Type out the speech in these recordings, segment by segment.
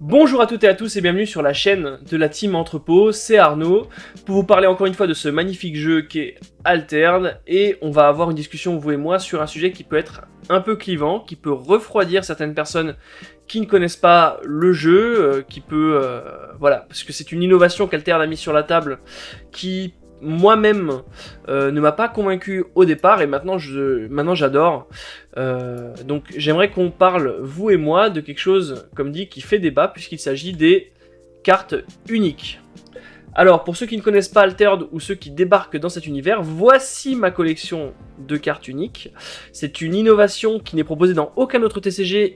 Bonjour à toutes et à tous et bienvenue sur la chaîne de la team Entrepôt, c'est Arnaud, pour vous parler encore une fois de ce magnifique jeu qui est Altered, et on va avoir une discussion, vous et moi, sur un sujet qui peut être un peu clivant, qui peut refroidir certaines personnes qui ne connaissent pas le jeu, voilà, parce que c'est une innovation qu'Altered a mis sur la table, qui moi-même ne m'a pas convaincu au départ, et maintenant j'adore. Donc j'aimerais qu'on parle, vous et moi, de quelque chose, comme dit, qui fait débat, puisqu'il s'agit des cartes uniques. Alors, pour ceux qui ne connaissent pas Altered ou ceux qui débarquent dans cet univers, voici ma collection de cartes uniques. C'est une innovation qui n'est proposée dans aucun autre TCG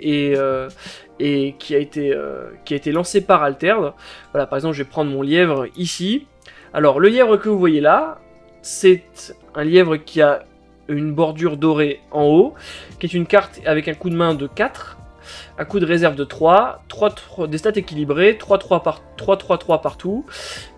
et qui a été lancée par Altered. Voilà, par exemple, je vais prendre mon lièvre ici. Alors, le lièvre que vous voyez là, c'est un lièvre qui a une bordure dorée en haut, qui est une carte avec un coup de main de 4, un coup de réserve de 3, des stats équilibrés, 3-3 partout,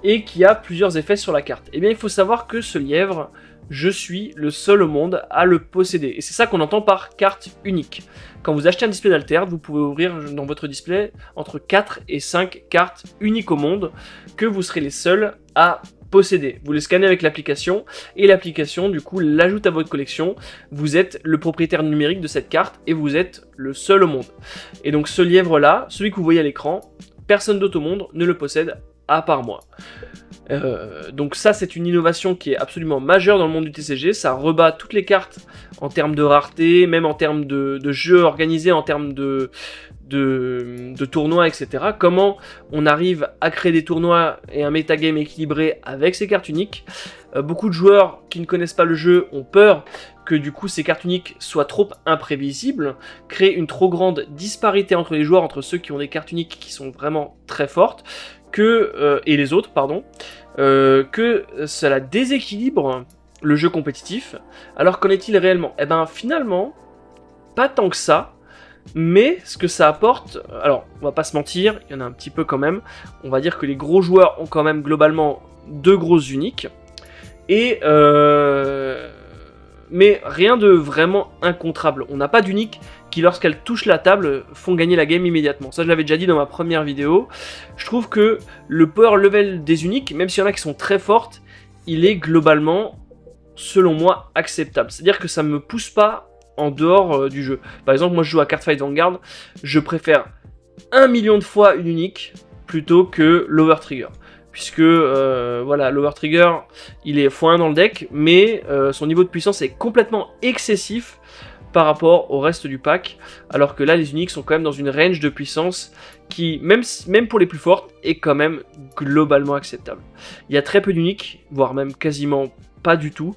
et qui a plusieurs effets sur la carte. Et bien, il faut savoir que ce lièvre, je suis le seul au monde à le posséder. Et c'est ça qu'on entend par carte unique. Quand vous achetez un display d'Altered, vous pouvez ouvrir dans votre display entre 4 et 5 cartes uniques au monde que vous serez les seuls à posséder. Vous les scannez avec l'application et l'application du coup l'ajoute à votre collection. Vous êtes le propriétaire numérique de cette carte et vous êtes le seul au monde. Et donc ce lièvre là, celui que vous voyez à l'écran, personne d'autre au monde ne le possède à part moi. Donc ça c'est une innovation qui est absolument majeure dans le monde du TCG, ça rebat toutes les cartes en termes de rareté, même en termes de jeux organisés, en termes de tournois, etc. Comment on arrive à créer des tournois et un metagame équilibré avec ces cartes uniques. Beaucoup de joueurs qui ne connaissent pas le jeu ont peur que du coup ces cartes uniques soient trop imprévisibles, créent une trop grande disparité entre les joueurs, entre ceux qui ont des cartes uniques qui sont vraiment très fortes, et les autres, que cela déséquilibre le jeu compétitif. Alors qu'en est-il réellement ? Eh ben finalement, pas tant que ça. Mais ce que ça apporte, alors on va pas se mentir, il y en a un petit peu quand même, on va dire que les gros joueurs ont quand même globalement deux grosses uniques, mais rien de vraiment incontrable. On n'a pas d'uniques qui lorsqu'elles touchent la table font gagner la game immédiatement. Ça je l'avais déjà dit dans ma première vidéo. Je trouve que le power level des uniques, même s'il y en a qui sont très fortes, il est globalement, selon moi, acceptable. C'est-à-dire que ça me pousse pas en dehors du jeu. Par exemple, moi je joue à Cardfight Vanguard, je préfère 1 million de fois une unique plutôt que l'Overtrigger. Puisque, voilà, l'Overtrigger, il est x1 dans le deck, mais son niveau de puissance est complètement excessif par rapport au reste du pack, alors que là, les uniques sont quand même dans une range de puissance qui, même pour les plus fortes, est quand même globalement acceptable. Il y a très peu d'uniques, voire même quasiment pas du tout,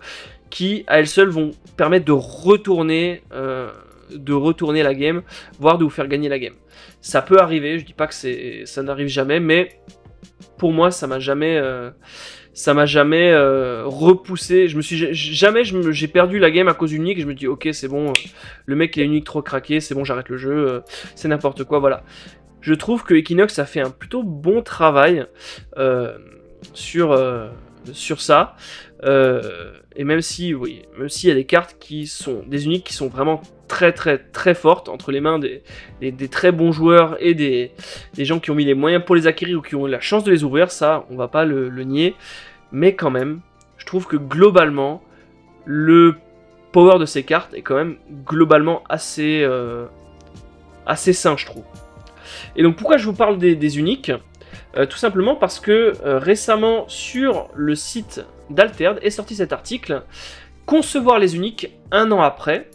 qui à elles seules vont permettre de retourner la game, voire de vous faire gagner la game. Ça peut arriver, je dis pas que ça n'arrive jamais, mais pour moi ça m'a jamais repoussé. J'ai perdu la game à cause unique et je me dis ok c'est bon, le mec il est unique trop craqué, c'est bon j'arrête le jeu, c'est n'importe quoi, voilà. Je trouve que Equinox a fait un plutôt bon travail sur ça. Et même s'il y a des cartes qui sont des uniques qui sont vraiment très très très fortes entre les mains des très bons joueurs et des gens qui ont mis les moyens pour les acquérir ou qui ont eu la chance de les ouvrir, ça on va pas le nier, mais quand même je trouve que globalement le power de ces cartes est quand même globalement assez sain, je trouve. Et donc pourquoi je vous parle des uniques ? Tout simplement parce que récemment sur le site d'Altered est sorti cet article Concevoir les uniques un an après,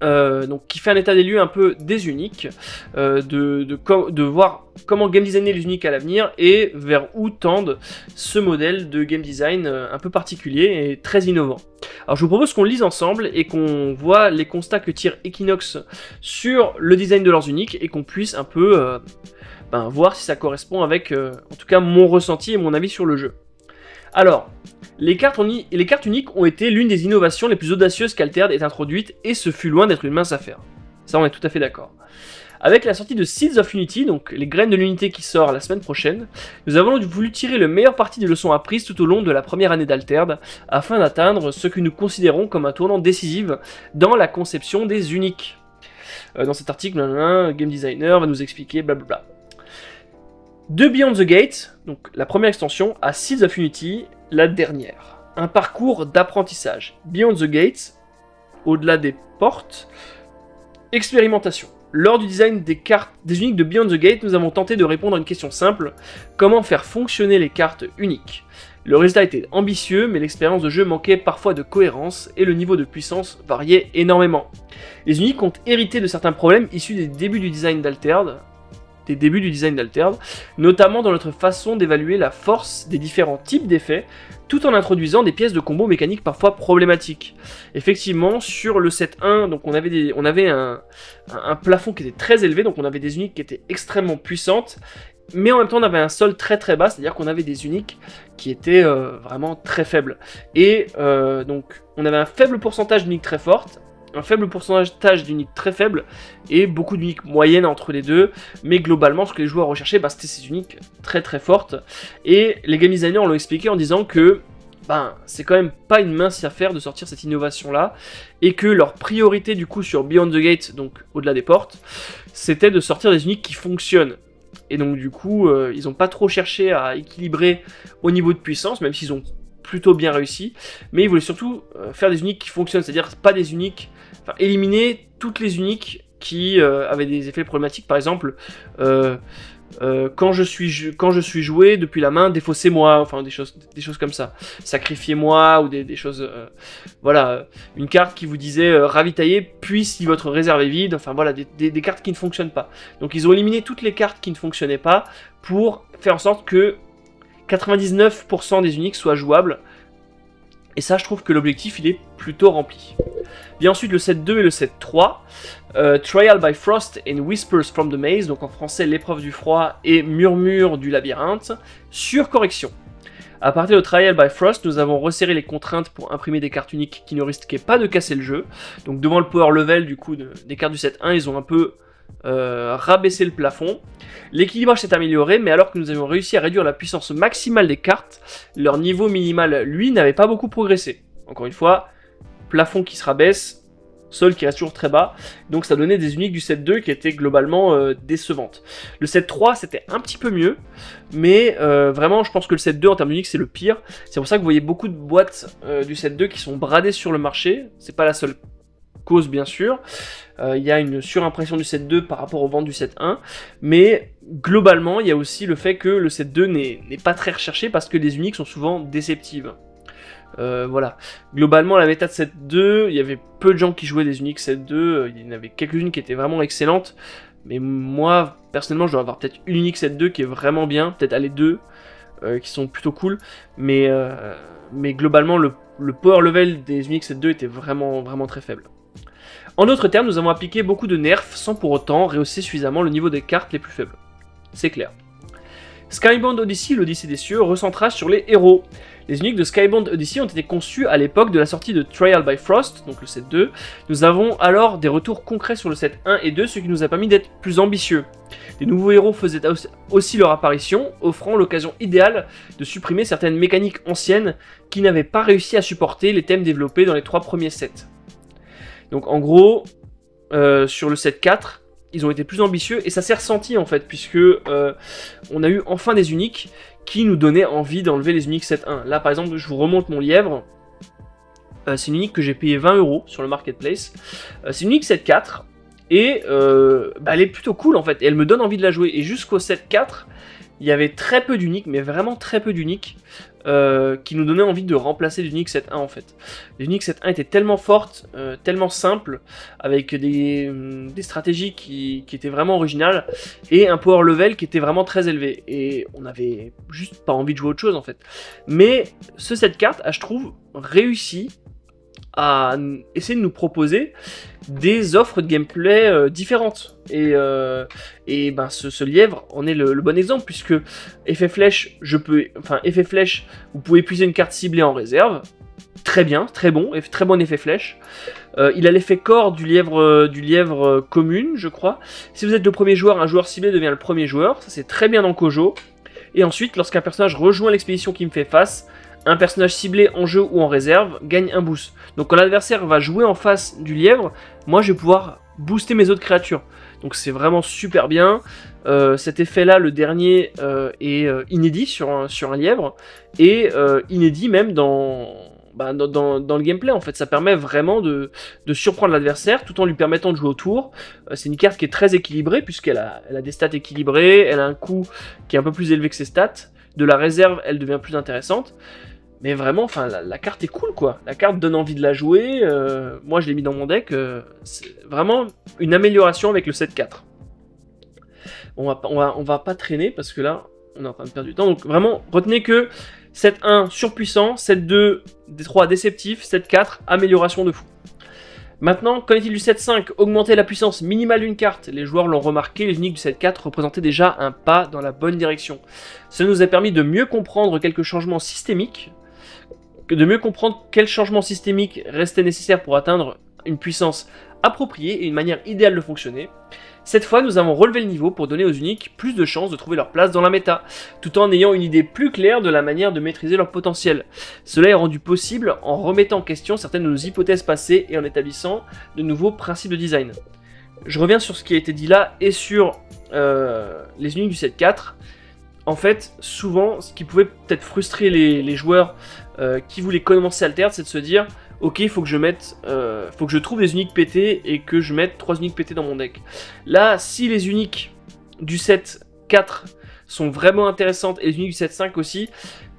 donc qui fait un état des lieux un peu des uniques, de voir comment game designer les uniques à l'avenir et vers où tendent ce modèle de game design un peu particulier et très innovant. Alors je vous propose qu'on le lise ensemble et qu'on voit les constats que tire Equinox sur le design de leurs uniques et qu'on puisse un peu voir si ça correspond avec, en tout cas, mon ressenti et mon avis sur le jeu. Alors, les cartes uniques ont été l'une des innovations les plus audacieuses qu'Altered ait introduites, et ce fut loin d'être une mince affaire. Ça, on est tout à fait d'accord. Avec la sortie de Seeds of Unity, donc les graines de l'unité qui sort la semaine prochaine, nous avons voulu tirer le meilleur parti des leçons apprises tout au long de la première année d'Altered, afin d'atteindre ce que nous considérons comme un tournant décisif dans la conception des uniques. Dans cet article, game designer va nous expliquer blablabla. De Beyond the Gate, donc la première extension, à Seeds of Unity, la dernière. Un parcours d'apprentissage. Beyond the Gate, au-delà des portes, expérimentation. Lors du design des cartes des uniques de Beyond the Gate, nous avons tenté de répondre à une question simple, comment faire fonctionner les cartes uniques. Le résultat était ambitieux, mais l'expérience de jeu manquait parfois de cohérence et le niveau de puissance variait énormément. Les uniques ont hérité de certains problèmes issus des débuts du design d'Altered, notamment dans notre façon d'évaluer la force des différents types d'effets, tout en introduisant des pièces de combo mécaniques parfois problématiques. Effectivement, sur le set 1, donc on avait un plafond qui était très élevé, donc on avait des uniques qui étaient extrêmement puissantes, mais en même temps on avait un sol très très bas, c'est-à-dire qu'on avait des uniques qui étaient vraiment très faibles. Et donc on avait un faible pourcentage d'uniques très fortes, un faible pourcentage d'uniques très faibles et beaucoup d'uniques moyennes entre les deux, mais globalement ce que les joueurs recherchaient, c'était ces uniques très très fortes. Et les game designers l'ont expliqué en disant que c'est quand même pas une mince affaire de sortir cette innovation là, et que leur priorité du coup sur Beyond the Gate, donc au-delà des portes, c'était de sortir des uniques qui fonctionnent. Et donc du coup, ils ont pas trop cherché à équilibrer au niveau de puissance, même s'ils ont plutôt bien réussi, mais ils voulaient surtout faire des uniques qui fonctionnent, c'est-à-dire pas des uniques, éliminer toutes les uniques qui avaient des effets problématiques. Par exemple, quand je suis joué depuis la main, défaussez-moi, enfin des choses comme ça, sacrifiez-moi, ou des choses, voilà, une carte qui vous disait ravitailler, puis si votre réserve est vide, enfin voilà, des cartes qui ne fonctionnent pas. Donc ils ont éliminé toutes les cartes qui ne fonctionnaient pas pour faire en sorte que 99% des uniques soient jouables, et ça je trouve que l'objectif il est plutôt rempli. Bien ensuite le set 2 et le set 3, Trial by Frost and Whispers from the Maze, donc en français l'épreuve du froid et murmure du labyrinthe, sur correction. A partir de Trial by Frost, nous avons resserré les contraintes pour imprimer des cartes uniques qui ne risquaient pas de casser le jeu. Donc devant le power level du coup des cartes du set 1, ils ont un peu rabaisser le plafond. L'équilibrage s'est amélioré, mais alors que nous avions réussi à réduire la puissance maximale des cartes, leur niveau minimal, lui, n'avait pas beaucoup progressé. Encore une fois, plafond qui se rabaisse, sol qui reste toujours très bas, donc ça donnait des uniques du set 2 qui étaient globalement décevantes. Le set 3, c'était un petit peu mieux, mais vraiment, je pense que le set 2 en termes d'uniques, c'est le pire. C'est pour ça que vous voyez beaucoup de boîtes du set 2 qui sont bradées sur le marché, c'est pas la seule cause bien sûr, il y a une surimpression du set 2 par rapport aux ventes du set 1, mais globalement il y a aussi le fait que le set 2 n'est pas très recherché parce que les uniques sont souvent déceptives. Voilà, globalement la méta de set 2, il y avait peu de gens qui jouaient des uniques set 2, il y en avait quelques-unes qui étaient vraiment excellentes, mais moi personnellement je dois avoir peut-être une unique set 2 qui est vraiment bien, peut-être les deux qui sont plutôt cool, mais globalement le power level des uniques set 2 était vraiment très faible. En d'autres termes, nous avons appliqué beaucoup de nerfs sans pour autant rehausser suffisamment le niveau des cartes les plus faibles. C'est clair. Skybound Odyssey, l'Odyssée des cieux, recentra sur les héros. Les uniques de Skybound Odyssey ont été conçus à l'époque de la sortie de Trial by Frost, donc le set 2. Nous avons alors des retours concrets sur le set 1 et 2, ce qui nous a permis d'être plus ambitieux. Les nouveaux héros faisaient aussi leur apparition, offrant l'occasion idéale de supprimer certaines mécaniques anciennes qui n'avaient pas réussi à supporter les thèmes développés dans les 3 premiers sets. Donc en gros, sur le set 4, ils ont été plus ambitieux et ça s'est ressenti en fait, puisque on a eu enfin des uniques qui nous donnaient envie d'enlever les uniques set 1. Là par exemple, je vous remonte mon lièvre, c'est une unique que j'ai payé 20 € sur le marketplace. C'est une unique set 4 et elle est plutôt cool en fait, et elle me donne envie de la jouer. Et jusqu'au set 4, il y avait très peu d'uniques, mais vraiment très peu d'uniques, qui nous donnaient envie de remplacer les uniques set 1 en fait. Les uniques set 1 étaient tellement fortes, tellement simples, avec des stratégies qui étaient vraiment originales, et un power level qui était vraiment très élevé. Et on avait juste pas envie de jouer autre chose en fait. Mais ce set 4 a, je trouve, réussi à essayer de nous proposer des offres de gameplay différentes. Et ce lièvre en est le bon exemple, puisque effet flèche, vous pouvez épuiser une carte ciblée en réserve. Très bien, très bon effet flèche. Il a l'effet corps du lièvre commune, je crois. Si vous êtes le premier joueur, un joueur ciblé devient le premier joueur. Ça c'est très bien dans Kojo. Et ensuite, lorsqu'un personnage rejoint l'expédition qui me fait face, un personnage ciblé en jeu ou en réserve gagne un boost. Donc quand l'adversaire va jouer en face du lièvre, moi je vais pouvoir booster mes autres créatures. donc c'est vraiment super bien. Cet effet-là, le dernier, est inédit sur un lièvre, et inédit même dans le gameplay en fait. Ça permet vraiment de surprendre l'adversaire tout en lui permettant de jouer au tour. C'est une carte qui est très équilibrée puisqu'elle a des stats équilibrées, elle a un coût qui est un peu plus élevé que ses stats. De la réserve, elle devient plus intéressante. Mais vraiment, enfin, la carte est cool, quoi. La carte donne envie de la jouer. Moi, je l'ai mis dans mon deck. C'est vraiment une amélioration avec le 7-4. On va pas traîner parce que là, on est en train de perdre du temps. Donc vraiment, retenez que 7-1 surpuissant, 7-2 D3 déceptif, 7-4 amélioration de fou. Maintenant, qu'en est-il du 7-5? Augmenter la puissance minimale d'une carte. Les joueurs l'ont remarqué, les uniques du 7-4 représentaient déjà un pas dans la bonne direction. Cela nous a permis de mieux comprendre quelques changements systémiques, de mieux comprendre quels changements systémiques restaient nécessaires pour atteindre une puissance appropriée et une manière idéale de fonctionner. Cette fois, nous avons relevé le niveau pour donner aux uniques plus de chances de trouver leur place dans la méta, tout en ayant une idée plus claire de la manière de maîtriser leur potentiel. Cela est rendu possible en remettant en question certaines de nos hypothèses passées et en établissant de nouveaux principes de design. Je reviens sur ce qui a été dit là et sur les uniques du 7-4. En fait, souvent, ce qui pouvait peut-être frustrer les joueurs qui voulaient commencer Altered, c'est de se dire ok, faut que je trouve des uniques PT et que je mette 3 uniques PT dans mon deck. Là, si les uniques du 7-4 sont vraiment intéressantes et les uniques du 7-5 aussi,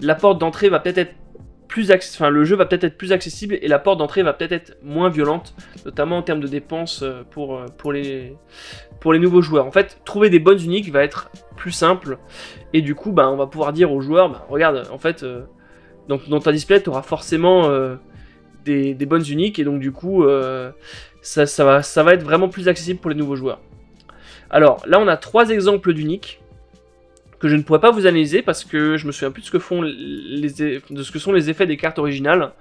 la porte d'entrée va peut-être être le jeu va peut-être être plus accessible et la porte d'entrée va peut-être être moins violente, notamment en termes de dépenses pour les nouveaux joueurs. En fait, trouver des bonnes uniques va être plus simple et du coup, on va pouvoir dire aux joueurs, regarde, en fait, dans ta display, tu auras forcément des bonnes uniques et donc du coup, ça va être vraiment plus accessible pour les nouveaux joueurs. Alors là, on a 3 exemples d'uniques que je ne pourrais pas vous analyser parce que je me souviens plus de ce que sont les effets des cartes originales.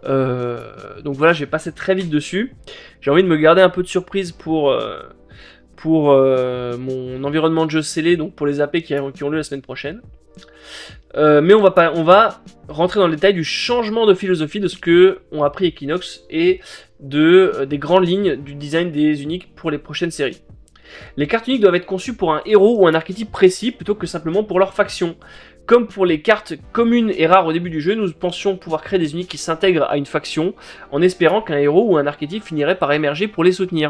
Donc voilà, je vais passer très vite dessus. J'ai envie de me garder un peu de surprise pour mon environnement de jeu scellé, donc pour les AP qui ont lieu la semaine prochaine. Mais on va rentrer dans le détail du changement de philosophie de ce que ont appris Equinox et des grandes lignes du design des uniques pour les prochaines séries. Les cartes uniques doivent être conçues pour un héros ou un archétype précis plutôt que simplement pour leur faction. Comme pour les cartes communes et rares au début du jeu, nous pensions pouvoir créer des uniques qui s'intègrent à une faction en espérant qu'un héros ou un archétype finirait par émerger pour les soutenir.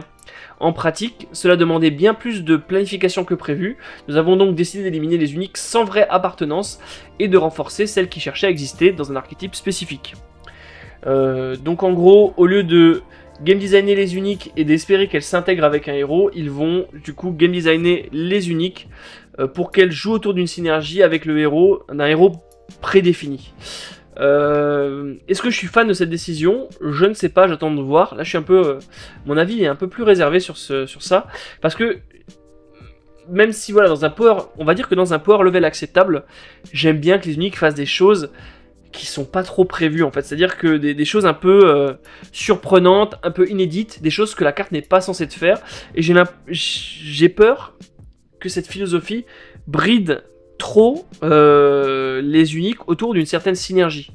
En pratique, cela demandait bien plus de planification que prévu. Nous avons donc décidé d'éliminer les uniques sans vraie appartenance et de renforcer celles qui cherchaient à exister dans un archétype spécifique. Donc en gros, au lieu de game designer les uniques et d'espérer qu'elles s'intègrent avec un héros, ils vont du coup game designer les uniques pour qu'elles jouent autour d'une synergie avec le héros, d'un héros prédéfini. Est-ce que je suis fan de cette décision? Je ne sais pas, j'attends de voir. Là, je suis un peu, mon avis est un peu plus réservé sur ça, parce que même si voilà, on va dire que dans un power level acceptable, j'aime bien que les uniques fassent des choses qui sont pas trop prévues en fait, c'est-à-dire que des choses un peu surprenantes, un peu inédites, des choses que la carte n'est pas censée faire, et j'ai peur que cette philosophie bride trop les uniques autour d'une certaine synergie.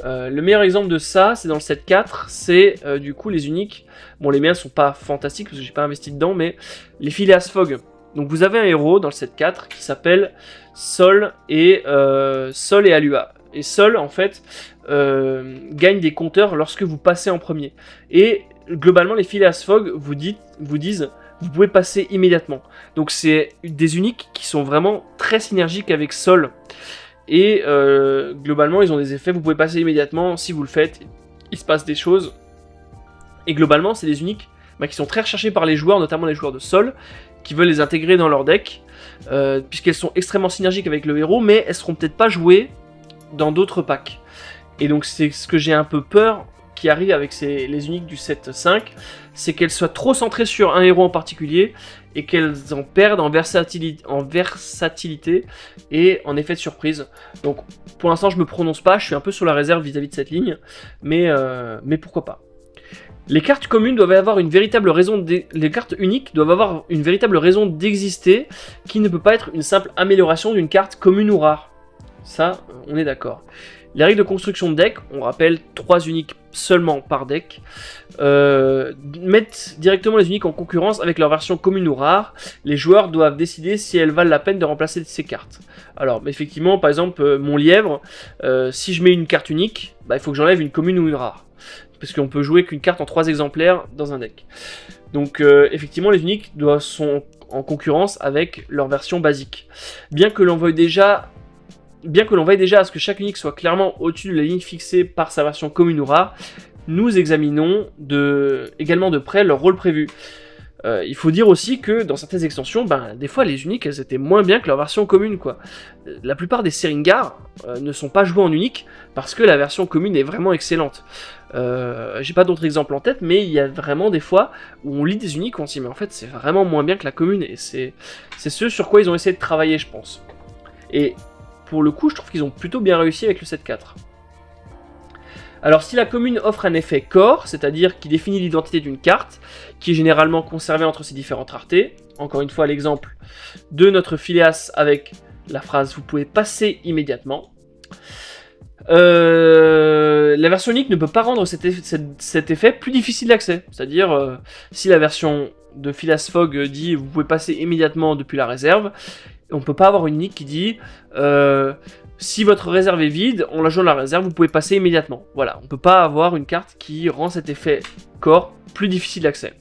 Le meilleur exemple de ça, c'est dans le 7-4, c'est du coup les uniques, bon les miens sont pas fantastiques parce que j'ai pas investi dedans, mais les Phileas Fogg. Donc vous avez un héros dans le 7-4 qui s'appelle Sol et Alua. Et Sol, en fait, gagne des compteurs lorsque vous passez en premier. Et globalement, les Phileas Fogg vous disent vous pouvez passer immédiatement. Donc c'est des uniques qui sont vraiment très synergiques avec Sol. Et globalement, ils ont des effets, vous pouvez passer immédiatement, si vous le faites, il se passe des choses. Et globalement, c'est des uniques qui sont très recherchées par les joueurs, notamment les joueurs de Sol, qui veulent les intégrer dans leur deck, puisqu'elles sont extrêmement synergiques avec le héros, mais elles seront peut-être pas jouées dans d'autres packs. Et donc c'est ce que j'ai un peu peur qui arrive avec les uniques du 7-5, c'est qu'elles soient trop centrées sur un héros en particulier et qu'elles en perdent en versatilité et en effet de surprise. Donc pour l'instant je me prononce pas, je suis un peu sur la réserve vis-à-vis de cette ligne, mais pourquoi pas. Les cartes communes doivent avoir une véritable raison les cartes uniques doivent avoir une véritable raison d'exister qui ne peut pas être une simple amélioration d'une carte commune ou rare. Ça, on est d'accord. Les règles de construction de deck, on rappelle 3 uniques seulement par deck, mettent directement les uniques en concurrence avec leur version commune ou rare. Les joueurs doivent décider si elles valent la peine de remplacer ces cartes. Alors effectivement, par exemple, mon lièvre, si je mets une carte unique, il faut que j'enlève une commune ou une rare. Parce qu'on peut jouer qu'une carte en 3 exemplaires dans un deck. Donc effectivement, les uniques sont en concurrence avec leur version basique. Bien que l'on veuille déjà à ce que chaque unique soit clairement au-dessus de la ligne fixée par sa version commune ou rare, nous examinons également de près leur rôle prévu. Il faut dire aussi que dans certaines extensions, des fois les uniques elles étaient moins bien que leur version commune quoi. La plupart des Seringar ne sont pas joués en unique parce que la version commune est vraiment excellente. J'ai pas d'autres exemples en tête, mais il y a vraiment des fois où on lit des uniques et on se dit mais en fait c'est vraiment moins bien que la commune, et c'est ce sur quoi ils ont essayé de travailler je pense. Et pour le coup je trouve qu'ils ont plutôt bien réussi avec le 7-4. Alors si la commune offre un effet core, c'est-à-dire qui définit l'identité d'une carte, qui est généralement conservée entre ses différentes raretés, encore une fois l'exemple de notre Phileas avec la phrase « vous pouvez passer immédiatement », la version unique ne peut pas rendre cet effet plus difficile d'accès, c'est-à-dire si la version de Phileas Fogg dit « vous pouvez passer immédiatement depuis la réserve », on ne peut pas avoir une unique qui dit si votre réserve est vide, en la jouant dans la réserve, vous pouvez passer immédiatement. Voilà, on ne peut pas avoir une carte qui rend cet effet core plus difficile d'accès.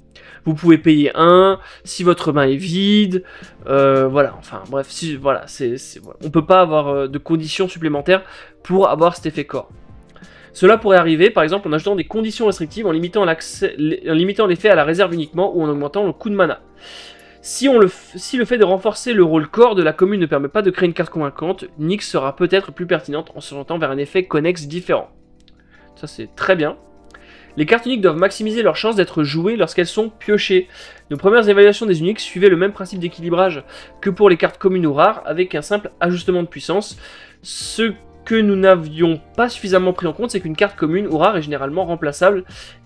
Vous pouvez payer 1, si votre main est vide, voilà, enfin bref, voilà, on ne peut pas avoir de conditions supplémentaires pour avoir cet effet core. Cela pourrait arriver, par exemple, en ajoutant des conditions restrictives, en limitant l'effet à la réserve uniquement, ou en augmentant le coût de mana. Si le fait de renforcer le rôle core de la commune ne permet pas de créer une carte convaincante, Nyx sera peut-être plus pertinente en s'orientant vers un effet connexe différent. Ça c'est très bien. Les cartes uniques doivent maximiser leurs chances d'être jouées lorsqu'elles sont piochées. Nos premières évaluations des uniques suivaient le même principe d'équilibrage que pour les cartes communes ou rares, avec un simple ajustement de puissance. Ce que nous n'avions pas suffisamment pris en compte, c'est qu'une carte commune ou rare est généralement remplaçable,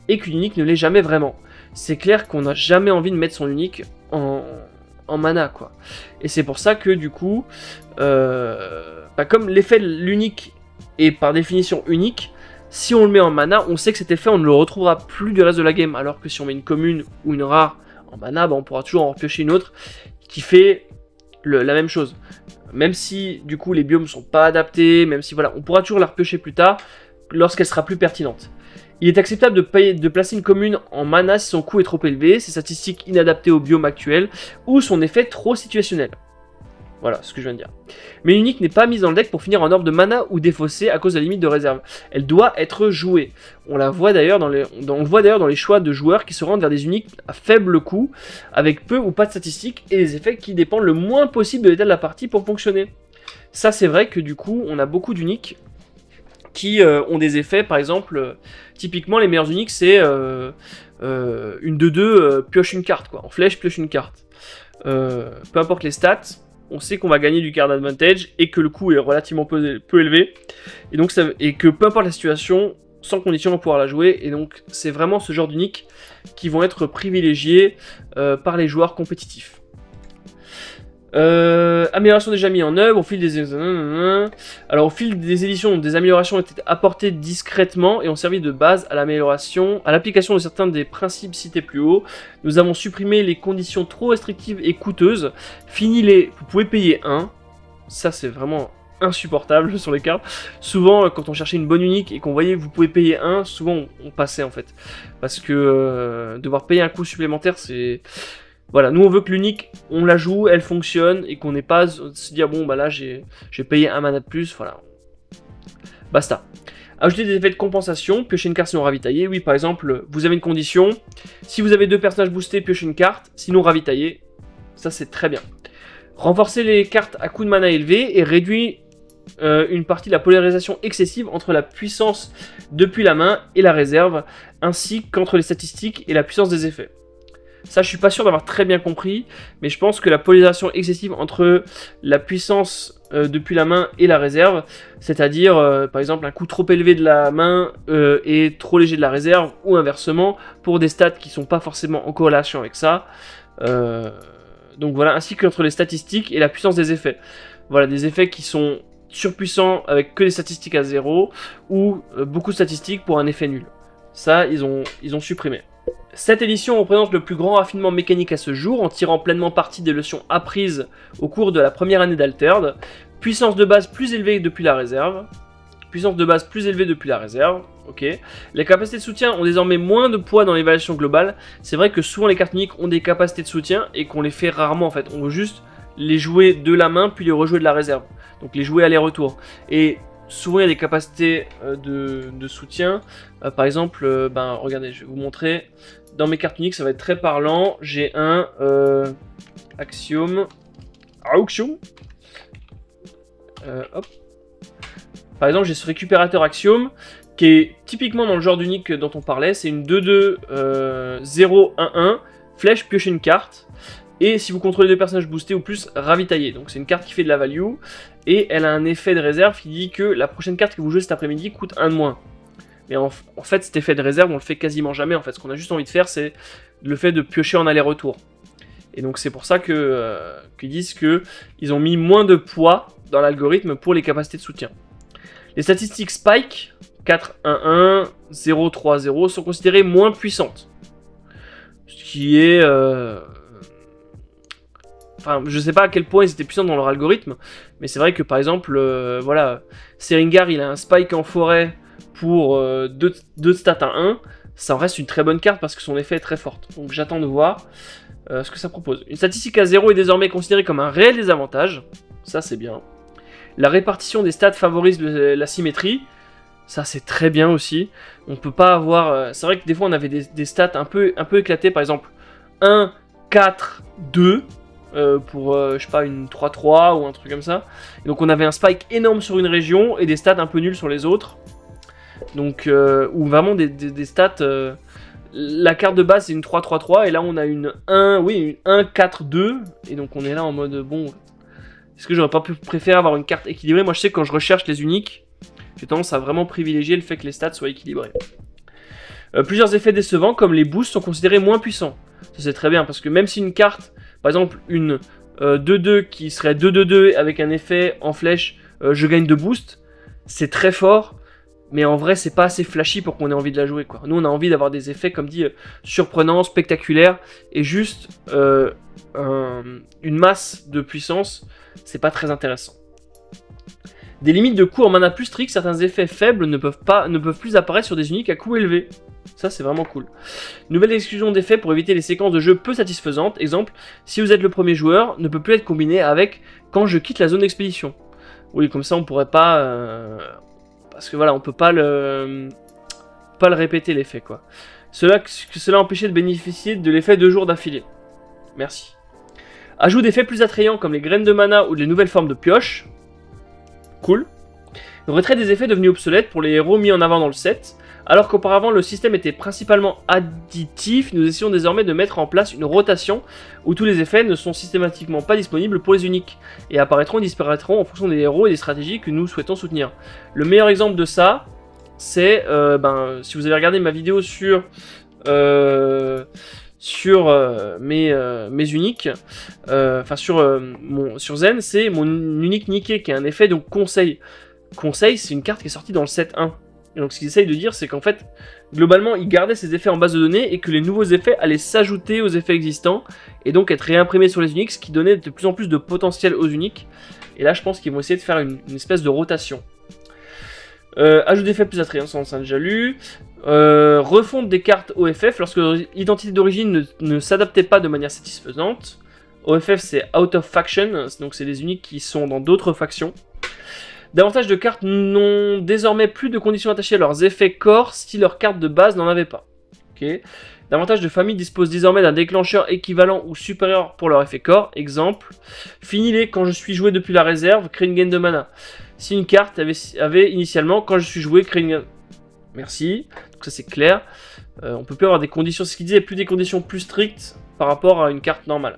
et qu'une unique ne l'est jamais vraiment. C'est clair qu'on n'a jamais envie de mettre son unique en mana, quoi. Et c'est pour ça que, du coup, comme l'effet de l'unique est par définition unique, si on le met en mana, on sait que cet effet, on ne le retrouvera plus du reste de la game, alors que si on met une commune ou une rare en mana, on pourra toujours en piocher une autre qui fait la même chose. Même si, du coup, les biomes sont pas adaptés, même si, voilà, on pourra toujours la repiocher plus tard, lorsqu'elle sera plus pertinente. Il est acceptable de placer une commune en mana si son coût est trop élevé, ses statistiques inadaptées au biome actuel, ou son effet trop situationnel. Voilà ce que je viens de dire. Mais l'unique n'est pas mise dans le deck pour finir en orbe de mana ou défaussée à cause de la limite de réserve. Elle doit être jouée. On le voit d'ailleurs dans les choix de joueurs qui se rendent vers des uniques à faible coût, avec peu ou pas de statistiques, et des effets qui dépendent le moins possible de l'état de la partie pour fonctionner. Ça c'est vrai que du coup, on a beaucoup d'uniques qui ont des effets, par exemple, typiquement les meilleurs uniques c'est une 2-2 pioche une carte, quoi. En flèche, pioche une carte. Peu importe les stats, on sait qu'on va gagner du card advantage et que le coût est relativement peu élevé. Et, donc et que peu importe la situation, sans condition on va pouvoir la jouer. Et donc c'est vraiment ce genre d'uniques qui vont être privilégiés par les joueurs compétitifs. Amélioration déjà mis en œuvre au fil des alors au fil des éditions, des améliorations ont été apportées discrètement et ont servi de base à l'application de certains des principes cités plus haut. Nous avons supprimé les conditions trop restrictives et coûteuses, fini vous pouvez payer 1, ça c'est vraiment insupportable sur les cartes. Souvent quand on cherchait une bonne unique et qu'on voyait vous pouvez payer 1, souvent on passait en fait, parce que devoir payer un coût supplémentaire c'est... Voilà, nous on veut que l'unique, on la joue, elle fonctionne, et qu'on n'ait pas à se dire bon bah là j'ai payé un mana de plus, voilà. Basta. Ajouter des effets de compensation, piocher une carte sinon ravitaillée. Oui, par exemple, vous avez une condition, si vous avez 2 personnages boostés, piochez une carte, sinon ravitaillée. Ça c'est très bien. Renforcer les cartes à coût de mana élevé et réduire une partie de la polarisation excessive entre la puissance depuis la main et la réserve, ainsi qu'entre les statistiques et la puissance des effets. Ça, je suis pas sûr d'avoir très bien compris, mais je pense que la polarisation excessive entre la puissance depuis la main et la réserve, c'est-à-dire, par exemple, un coût trop élevé de la main et trop léger de la réserve, ou inversement, pour des stats qui sont pas forcément en corrélation avec ça. Donc voilà, ainsi qu'entre les statistiques et la puissance des effets. Voilà, des effets qui sont surpuissants avec que des statistiques à 0, ou beaucoup de statistiques pour un effet nul. Ça, ils ont supprimé. Cette édition représente le plus grand raffinement mécanique à ce jour, en tirant pleinement parti des leçons apprises au cours de la première année d'Altered. Puissance de base plus élevée depuis la réserve. Ok. Les capacités de soutien ont désormais moins de poids dans l'évaluation globale. C'est vrai que souvent les cartes uniques ont des capacités de soutien et qu'on les fait rarement en fait. On veut juste les jouer de la main puis les rejouer de la réserve. Donc les jouer aller-retour. Et souvent il y a des capacités de soutien. Par exemple, regardez, je vais vous montrer. Dans mes cartes uniques, ça va être très parlant. J'ai un Axiom. Hop. Par exemple, j'ai ce récupérateur Axiom qui est typiquement dans le genre d'unique dont on parlait. C'est une 2-2 0-1-1. Flèche, piocher une carte. Et si vous contrôlez deux personnages boostés ou plus, ravitailler. Donc c'est une carte qui fait de la value. Et elle a un effet de réserve qui dit que la prochaine carte que vous jouez cet après-midi coûte 1 de moins. Mais en fait, cet effet de réserve, on le fait quasiment jamais. En fait, ce qu'on a juste envie de faire, c'est le fait de piocher en aller-retour. Et donc c'est pour ça qu'ils disent qu'ils ont mis moins de poids dans l'algorithme pour les capacités de soutien. Les statistiques Spike, 4-1-1, 0-3-0, sont considérées moins puissantes. Ce qui est... Enfin, je sais pas à quel point ils étaient puissants dans leur algorithme, mais c'est vrai que par exemple, Seringar, il a un Spike en forêt pour 2 stats à 1, ça en reste une très bonne carte parce que son effet est très forte. Donc j'attends de voir ce que ça propose. Une statistique à 0 est désormais considérée comme un réel désavantage, ça c'est bien. La répartition des stats favorise la symétrie, ça c'est très bien aussi. On peut pas avoir... c'est vrai que des fois on avait des stats un peu éclatées, par exemple 1, 4, 2... pour, je sais pas, une 3-3 ou un truc comme ça. Et donc on avait un spike énorme sur une région et des stats un peu nuls sur les autres. Donc, ou vraiment des stats... la carte de base c'est une 3-3-3 et là on a une 1-4-2. Et donc on est là en mode, bon... Est-ce que j'aurais pas pu préférer avoir une carte équilibrée? Moi je sais que quand je recherche les uniques, j'ai tendance à vraiment privilégier le fait que les stats soient équilibrés. Plusieurs effets décevants comme les boosts sont considérés moins puissants. Ça c'est très bien parce que même si une carte... Par exemple, une 2-2 qui serait 2-2-2 avec un effet en flèche, je gagne de boost, c'est très fort, mais en vrai, c'est pas assez flashy pour qu'on ait envie de la jouer, quoi. Nous, on a envie d'avoir des effets, comme dit, surprenants, spectaculaires, et juste une masse de puissance, c'est pas très intéressant. Des limites de coût en mana plus strictes, certains effets faibles ne peuvent plus apparaître sur des uniques à coût élevé. Ça, c'est vraiment cool. Nouvelle exclusion d'effets pour éviter les séquences de jeu peu satisfaisantes. Exemple, si vous êtes le premier joueur, ne peut plus être combiné avec quand je quitte la zone d'expédition. Oui, comme ça, on pourrait pas... parce que voilà, on peut pas le répéter l'effet, quoi. Cela empêchait de bénéficier de l'effet 2 jours d'affilée. Merci. Ajout d'effets plus attrayants comme les graines de mana ou les nouvelles formes de pioche. Cool. Le retrait des effets devenus obsolètes pour les héros mis en avant dans le set. Alors qu'auparavant le système était principalement additif, nous essayons désormais de mettre en place une rotation où tous les effets ne sont systématiquement pas disponibles pour les uniques et apparaîtront et disparaîtront en fonction des héros et des stratégies que nous souhaitons soutenir. Le meilleur exemple de ça, c'est, si vous avez regardé ma vidéo sur mes uniques, sur Zen, c'est mon unique niqué qui a un effet donc conseil. Conseil, c'est une carte qui est sortie dans le set 1. Et donc ce qu'ils essayent de dire, c'est qu'en fait, globalement, ils gardaient ces effets en base de données et que les nouveaux effets allaient s'ajouter aux effets existants et donc être réimprimés sur les uniques, ce qui donnait de plus en plus de potentiel aux uniques. Et là, je pense qu'ils vont essayer de faire une espèce de rotation. Ajout d'effets plus attrayants, ça on a déjà lu. Refonte des cartes OFF lorsque l'identité d'origine ne s'adaptait pas de manière satisfaisante. OFF, c'est Out of Faction, donc c'est des uniques qui sont dans d'autres factions. Davantage de cartes n'ont désormais plus de conditions attachées à leurs effets corps si leur carte de base n'en avait pas. Okay. Davantage de familles disposent désormais d'un déclencheur équivalent ou supérieur pour leur effet corps. Exemple, finis-les quand je suis joué depuis la réserve, crée une gaine de mana. Si une carte avait initialement, quand je suis joué, crée une gaine... Merci, donc ça c'est clair. On peut plus avoir des conditions, c'est ce qu'il disait, plus des conditions plus strictes par rapport à une carte normale.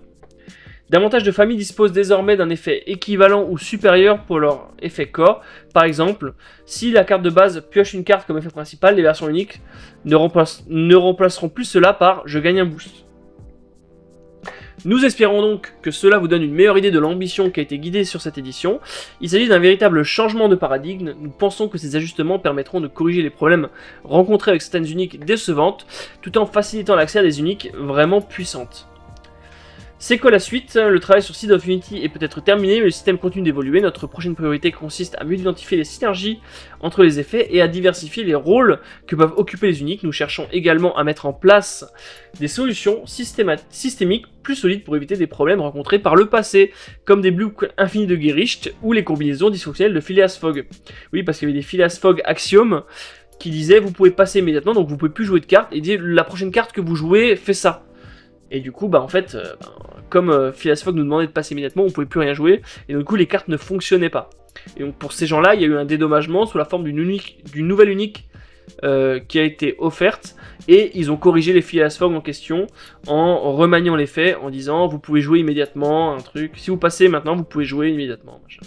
Davantage de familles disposent désormais d'un effet équivalent ou supérieur pour leur effet corps. Par exemple, si la carte de base pioche une carte comme effet principal, les versions uniques ne remplaceront plus cela par « je gagne un boost ». Nous espérons donc que cela vous donne une meilleure idée de l'ambition qui a été guidée sur cette édition. Il s'agit d'un véritable changement de paradigme. Nous pensons que ces ajustements permettront de corriger les problèmes rencontrés avec certaines uniques décevantes, tout en facilitant l'accès à des uniques vraiment puissantes. C'est quoi la suite? Le travail sur Seed of Unity est peut-être terminé, mais le système continue d'évoluer. Notre prochaine priorité consiste à mieux identifier les synergies entre les effets et à diversifier les rôles que peuvent occuper les uniques. Nous cherchons également à mettre en place des solutions systémiques plus solides pour éviter des problèmes rencontrés par le passé, comme des blocs infinis de Gericht ou les combinaisons dysfonctionnelles de Phileas Fogg. Oui, parce qu'il y avait des Phileas Fogg Axiom qui disaient vous pouvez passer immédiatement, donc vous pouvez plus jouer de cartes, et dire la prochaine carte que vous jouez fait ça. Et du coup, en fait, comme Phileas Fogg nous demandait de passer immédiatement, on pouvait plus rien jouer, et donc, du coup les cartes ne fonctionnaient pas. Et donc pour ces gens-là, il y a eu un dédommagement sous la forme d'une nouvelle unique qui a été offerte, et ils ont corrigé les Phileas Fogg en question en remaniant les faits, en disant vous pouvez jouer immédiatement, un truc, si vous passez maintenant, vous pouvez jouer immédiatement, machin.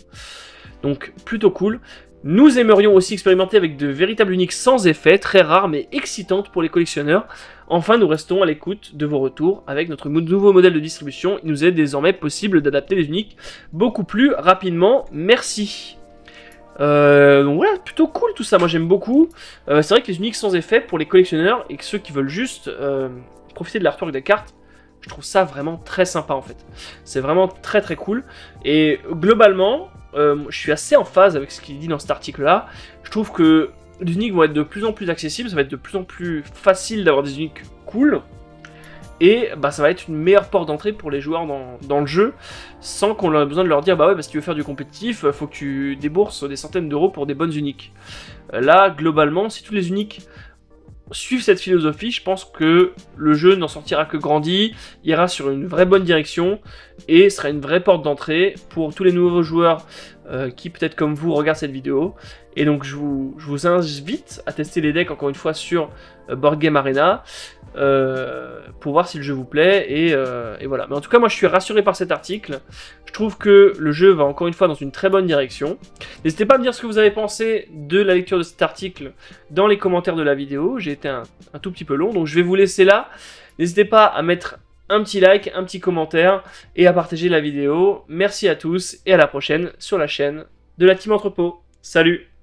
Donc plutôt cool. Nous aimerions aussi expérimenter avec de véritables uniques sans effet, très rares mais excitantes pour les collectionneurs. Enfin, nous restons à l'écoute de vos retours avec notre nouveau modèle de distribution. Il nous est désormais possible d'adapter les uniques beaucoup plus rapidement. Merci. Donc voilà, plutôt cool tout ça, moi j'aime beaucoup. C'est vrai que les uniques sans effet pour les collectionneurs et que ceux qui veulent juste profiter de l'artwork des cartes, je trouve ça vraiment très sympa en fait. C'est vraiment très très cool. Et globalement, je suis assez en phase avec ce qu'il dit dans cet article-là. Je trouve que les uniques vont être de plus en plus accessibles, ça va être de plus en plus facile d'avoir des uniques cool. Et ça va être une meilleure porte d'entrée pour les joueurs dans le jeu, sans qu'on ait besoin de leur dire bah ouais, si tu veux faire du compétitif, faut que tu débourses des centaines d'euros pour des bonnes uniques. Là, globalement, si tous les uniques suivent cette philosophie, je pense que le jeu n'en sortira que grandi, ira sur une vraie bonne direction, et sera une vraie porte d'entrée pour tous les nouveaux joueurs qui, peut-être comme vous, regardent cette vidéo. Et donc je vous invite à tester les decks encore une fois sur Board Game Arena, pour voir si le jeu vous plaît, et voilà. Mais en tout cas, moi je suis rassuré par cet article. Je trouve que le jeu va encore une fois dans une très bonne direction. N'hésitez pas à me dire ce que vous avez pensé de la lecture de cet article dans les commentaires de la vidéo. J'ai été un tout petit peu long, donc je vais vous laisser là. N'hésitez pas à mettre un petit like, un petit commentaire, et à partager la vidéo. Merci à tous, et à la prochaine sur la chaîne de la Team Entrepôt. Salut!